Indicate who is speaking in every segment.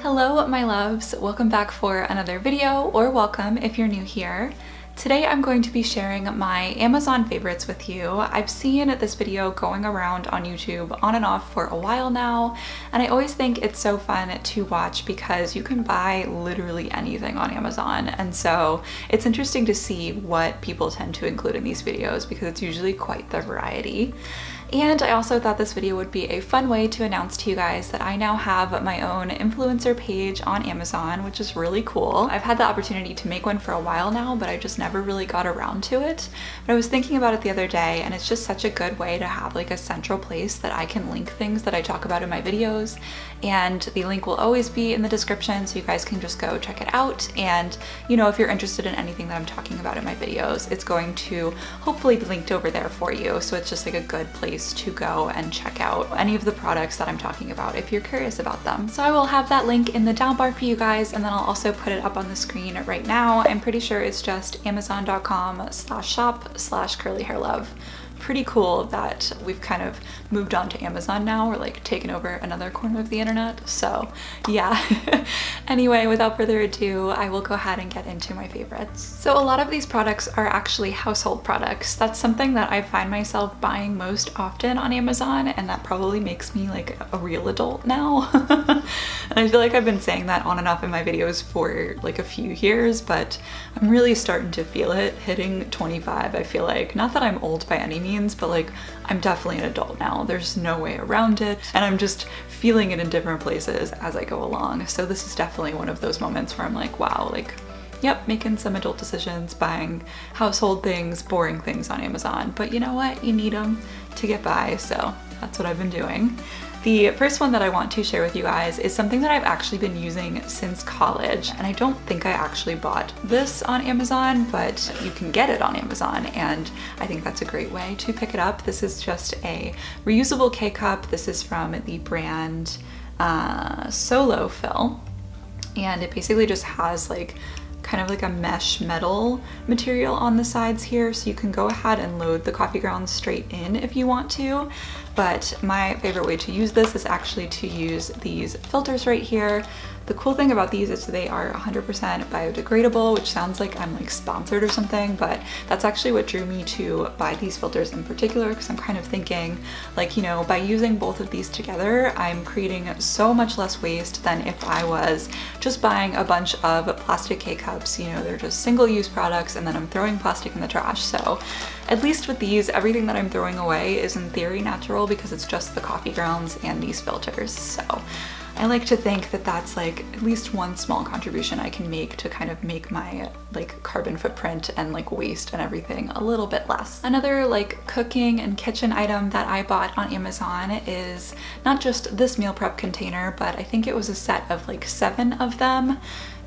Speaker 1: Hello my loves, welcome back for another video, or welcome if you're new here. Today I'm going to be sharing my Amazon favorites with you. I've seen this video going around on YouTube on and off for a while now, and I always think it's so fun to watch because you can buy literally anything on Amazon, and so it's interesting to see what people tend to include in these videos because it's usually quite the variety. And I also thought this video would be a fun way to announce to you guys that I now have my own influencer page on Amazon, which is really cool. I've had the opportunity to make one for a while now, but I just never really got around to it. But I was thinking about it the other day, and it's just such a good way to have like a central place that I can link things that I talk about in my videos. And the link will always be in the description, so you guys can just go check it out. And you know, if you're interested in anything that I'm talking about in my videos, it's going to hopefully be linked over there for you. So it's just like a good place to go and check out any of the products that I'm talking about if you're curious about them. So I will have that link in the down bar for you guys, and then I'll also put it up on the screen right now. I'm pretty sure it's just amazon.com/shop/curlyhairlove. Pretty cool that we've kind of moved on to Amazon now. We're like taking over another corner of the internet. So yeah. Anyway, without further ado, I will go ahead and get into my favorites. So a lot of these products are actually household products. That's something that I find myself buying most often on Amazon, and that probably makes me like a real adult now. And I feel like I've been saying that on and off in my videos for like a few years, but I'm really starting to feel it hitting 25. I feel like, not that I'm old by any means, but like I'm definitely an adult now. There's no way around it, and I'm just feeling it in different places as I go along. So this is definitely one of those moments where I'm like, wow, like, yep, making some adult decisions, buying household things, boring things on Amazon. But you know what? You need them to get by, so that's what I've been doing. The first one that I want to share with you guys is something that I've actually been using since college, and I don't think I actually bought this on Amazon, but you can get it on Amazon, and I think that's a great way to pick it up. This is just a reusable K-cup. This is from the brand Solo Fill, and it basically just has like kind of like a mesh metal material on the sides here, so you can go ahead and load the coffee grounds straight in if you want to. But my favorite way to use this is actually to use these filters right here. The cool thing about these is they are 100% biodegradable, which sounds like I'm like sponsored or something, but that's actually what drew me to buy these filters in particular, because I'm kind of thinking like, you know, by using both of these together, I'm creating so much less waste than if I was just buying a bunch of plastic K-cups. You know, they're just single-use products, and then I'm throwing plastic in the trash. So at least with these, everything that I'm throwing away is in theory natural because it's just the coffee grounds and these filters. So I like to think that that's like at least one small contribution I can make to kind of make my like carbon footprint and like waste and everything a little bit less. Another like cooking and kitchen item that I bought on Amazon is not just this meal prep container, but I think it was a set of like 7 of them.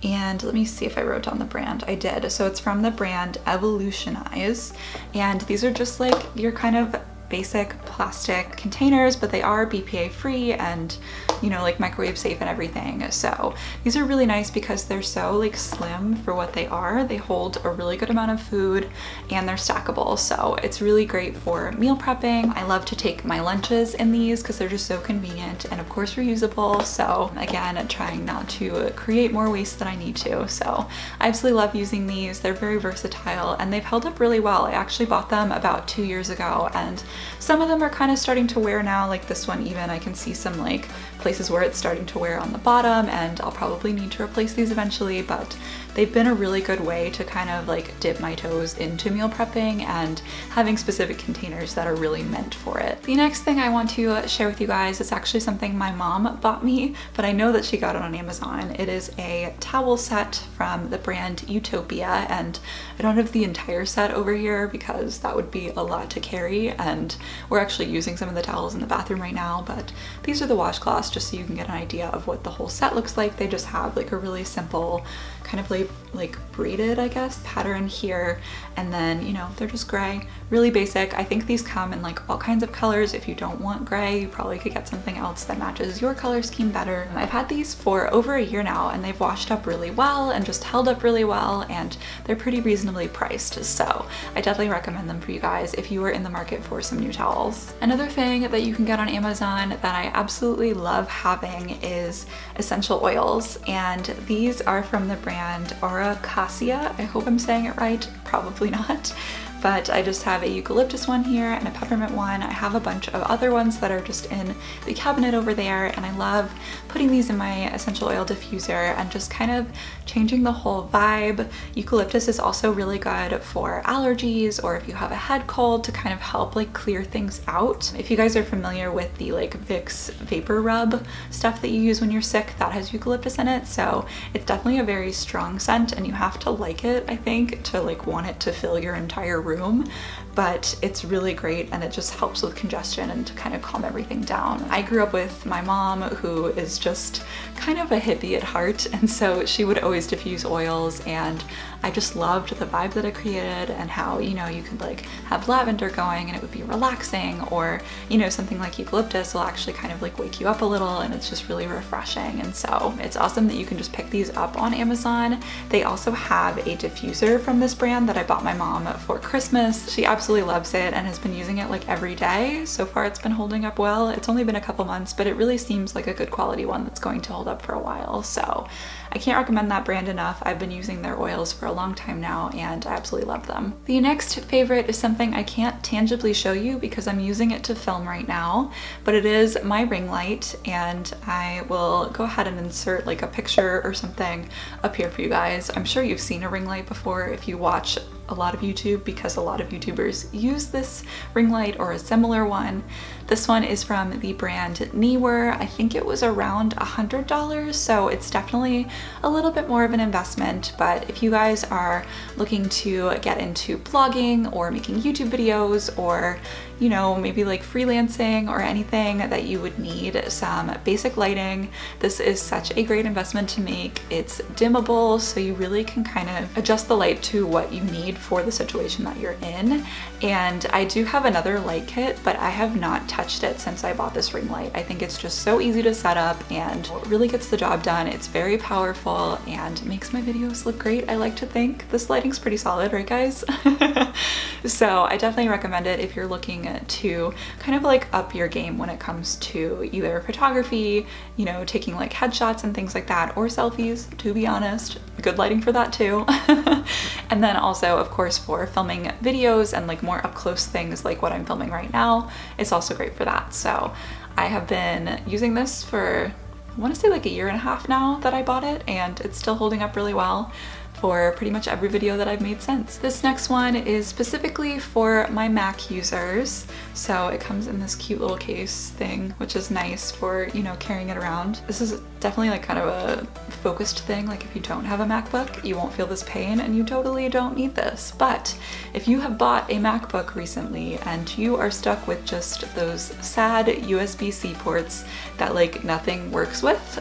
Speaker 1: And let me see if I wrote down the brand. I did. So it's from the brand Evolutionize, and these are just like your kind of basic plastic containers, but they are BPA free and, you know, like microwave safe and everything. So these are really nice because they're so like slim for what they are. They hold a really good amount of food, and they're stackable, so it's really great for meal prepping. I love to take my lunches in these because they're just so convenient and of course reusable. So again, trying not to create more waste than I need to. So I absolutely love using these. They're very versatile and they've held up really well. I actually bought them about 2 years ago, and some of them are kind of starting to wear now, like this one even. I can see some like places where it's starting to wear on the bottom, and I'll probably need to replace these eventually, but they've been a really good way to kind of like dip my toes into meal prepping and having specific containers that are really meant for it. The next thing I want to share with you guys is actually something my mom bought me, but I know that she got it on Amazon. It is a towel set from the brand Utopia, and I don't have the entire set over here because that would be a lot to carry, and we're actually using some of the towels in the bathroom right now, but these are the washcloths just so you can get an idea of what the whole set looks like. They just have like a really simple kind of like braided, I guess, pattern here, and then, you know, they're just gray, really basic. I think these come in like all kinds of colors. If you don't want gray, you probably could get something else that matches your color scheme better. I've had these for over a year now, and they've washed up really well and just held up really well, and they're pretty reasonably priced, so I definitely recommend them for you guys if you are in the market for some some new towels. Another thing that you can get on Amazon that I absolutely love having is essential oils, and these are from the brand Aura Cassia. I hope I'm saying it right, probably not. But I just have a eucalyptus one here and a peppermint one. I have a bunch of other ones that are just in the cabinet over there, and I love putting these in my essential oil diffuser and just kind of changing the whole vibe. Eucalyptus is also really good for allergies or if you have a head cold to kind of help like clear things out. If you guys are familiar with the like Vicks Vapor Rub stuff that you use when you're sick, that has eucalyptus in it. So it's definitely a very strong scent and you have to like it, I think, to like want it to fill your entire room. But it's really great and it just helps with congestion and to kind of calm everything down. I grew up with my mom, who is just kind of a hippie at heart, and so she would always diffuse oils, and I just loved the vibe that it created and how, you know, you could like have lavender going and it would be relaxing, or, you know, something like eucalyptus will actually kind of like wake you up a little and it's just really refreshing. And so it's awesome that you can just pick these up on Amazon. They also have a diffuser from this brand that I bought my mom for Christmas. She absolutely loves it and has been using it like every day. So far it's been holding up well. It's only been a couple months, but it really seems like a good quality one that's going to hold up for a while. So I can't recommend that brand enough. I've been using their oils for a long time now and I absolutely love them. The next favorite is something I can't tangibly show you because I'm using it to film right now, but it is my ring light, and I will go ahead and insert like a picture or something up here for you guys. I'm sure you've seen a ring light before if you watch a lot of YouTube, because a lot of YouTubers use this ring light or a similar one. This one is from the brand Neewer. I think it was around $100, so it's definitely a little bit more of an investment, but if you guys are looking to get into blogging or making YouTube videos, or you know, maybe like freelancing or anything that you would need some basic lighting, this is such a great investment to make. It's dimmable, so you really can kind of adjust the light to what you need for the situation that you're in. And I do have another light kit, but I have not touched it since I bought this ring light. I think it's just so easy to set up and it really gets the job done. It's very powerful and makes my videos look great, I like to think. This lighting's pretty solid, right guys? So I definitely recommend it if you're looking to kind of like up your game when it comes to either photography, you know, taking like headshots and things like that, or selfies, to be honest. Good lighting for that too. And then also, of course, for filming videos and like more up close things like what I'm filming right now, it's also great for that. So I have been using this for, I want to say like a year and a half now that I bought it, and it's still holding up really well for pretty much every video that I've made since. This next one is specifically for my Mac users. So it comes in this cute little case thing, which is nice for, you know, carrying it around. This is definitely like kind of a focused thing. Like if you don't have a MacBook, you won't feel this pain and you totally don't need this. But if you have bought a MacBook recently and you are stuck with just those sad USB-C ports that like nothing works with,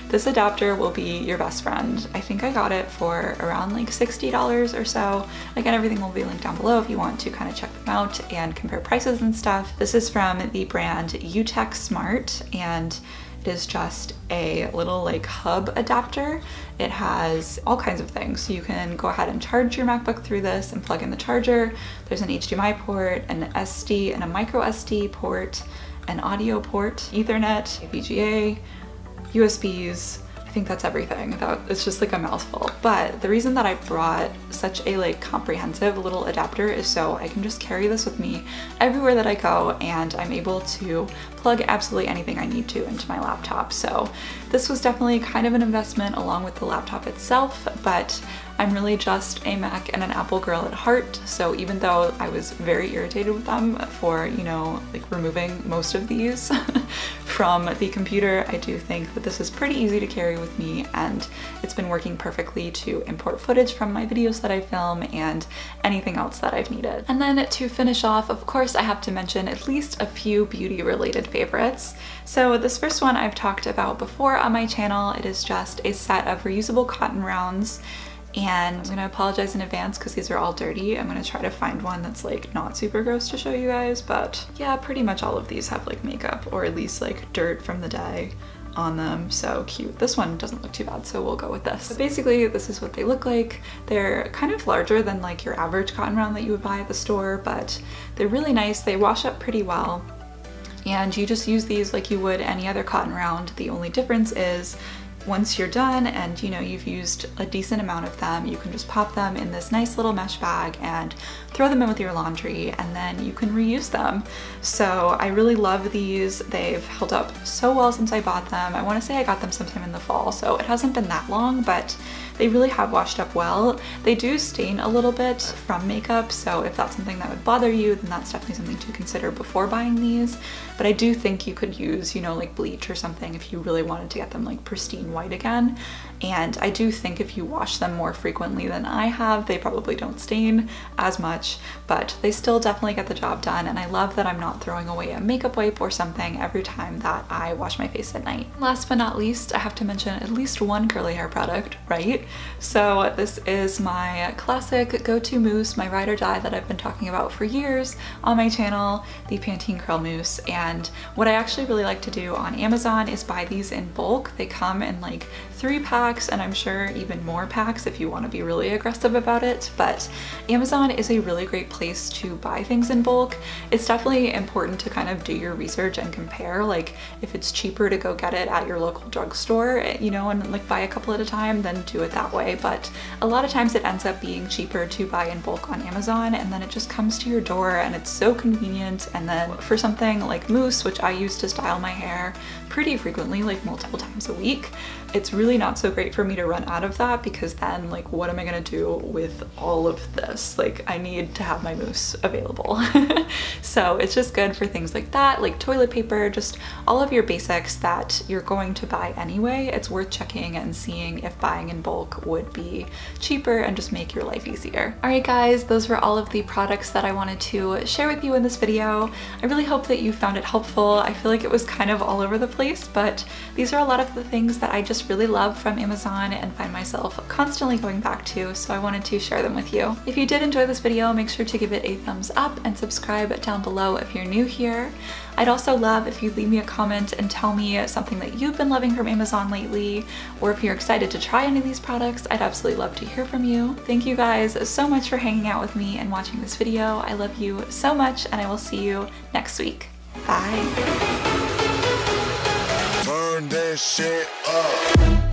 Speaker 1: this adapter will be your best friend. I think I got it for around like $60 or so. Again, everything will be linked down below if you want to kind of check them out and compare prices and stuff. This is from the brand UTech Smart, and it is just a little like hub adapter. It has all kinds of things. So you can go ahead and charge your MacBook through this and plug in the charger. There's an HDMI port, an SD and a micro SD port, an audio port, Ethernet, VGA, USBs. I think that's everything. It's just like a mouthful. But the reason that I brought such a like comprehensive little adapter is so I can just carry this with me everywhere that I go, and I'm able to plug absolutely anything I need to into my laptop. So this was definitely kind of an investment along with the laptop itself, but I'm really just a Mac and an Apple girl at heart. So even though I was very irritated with them for, you know, like removing most of these from the computer, I do think that this is pretty easy to carry with me, and it's been working perfectly to import footage from my videos that I film and anything else that I've needed. And then to finish off, of course, I have to mention at least a few beauty related favorites. So this first one I've talked about before on my channel. It is just a set of reusable cotton rounds. And I'm gonna apologize in advance because these are all dirty. I'm gonna try to find one that's like not super gross to show you guys, but yeah, pretty much all of these have like makeup or at least like dirt from the day on them. So cute. This one doesn't look too bad, so we'll go with this. But basically, this is what they look like. They're kind of larger than like your average cotton round that you would buy at the store, but they're really nice. They wash up pretty well. And you just use these like you would any other cotton round. The only difference is once you're done and you know you've used a decent amount of them, you can just pop them in this nice little mesh bag and throw them in with your laundry, and then you can reuse them. So I really love these. They've held up so well since I bought them. I want to say I got them sometime in the fall, so it hasn't been that long, but they really have washed up well. They do stain a little bit from makeup, so if that's something that would bother you, then that's definitely something to consider before buying these. But I do think you could use, you know, like bleach or something if you really wanted to get them like pristine white again. And I do think if you wash them more frequently than I have, they probably don't stain as much, but they still definitely get the job done. And I love that I'm not throwing away a makeup wipe or something every time that I wash my face at night. Last but not least, I have to mention at least one curly hair product, right? So this is my classic go-to mousse, my ride or die that I've been talking about for years on my channel, the Pantene Curl Mousse. And what I actually really like to do on Amazon is buy these in bulk. They come in like 3 packs, and I'm sure even more packs if you want to be really aggressive about it. But Amazon is a really great place to buy things in bulk. It's definitely important to kind of do your research and compare, like if it's cheaper to go get it at your local drugstore, you know, and like buy a couple at a time, then do it that way. But a lot of times it ends up being cheaper to buy in bulk on Amazon, and then it just comes to your door and it's so convenient. And then for something like mousse, which I use to style my hair pretty frequently, like multiple times a week, it's really not so great for me to run out of that, because then like what am I gonna do with all of this? Like I need to have my mousse available. So it's just good for things like that, like toilet paper, just all of your basics that you're going to buy anyway. It's worth checking and seeing if buying in bulk would be cheaper and just make your life easier. All right guys, those were all of the products that I wanted to share with you in this video. I really hope that you found it helpful. I feel like it was kind of all over the place, but these are a lot of the things that I just really love from Amazon and find myself constantly going back to, so I wanted to share them with you. If you did enjoy this video, make sure to give it a thumbs up and subscribe down below if you're new here. I'd also love if you leave me a comment and tell me something that you've been loving from Amazon lately, or if you're excited to try any of these products. I'd absolutely love to hear from you. Thank you guys so much for hanging out with me and watching this video. I love you so much, and I will see you next week. Bye.
Speaker 2: Turn that shit up.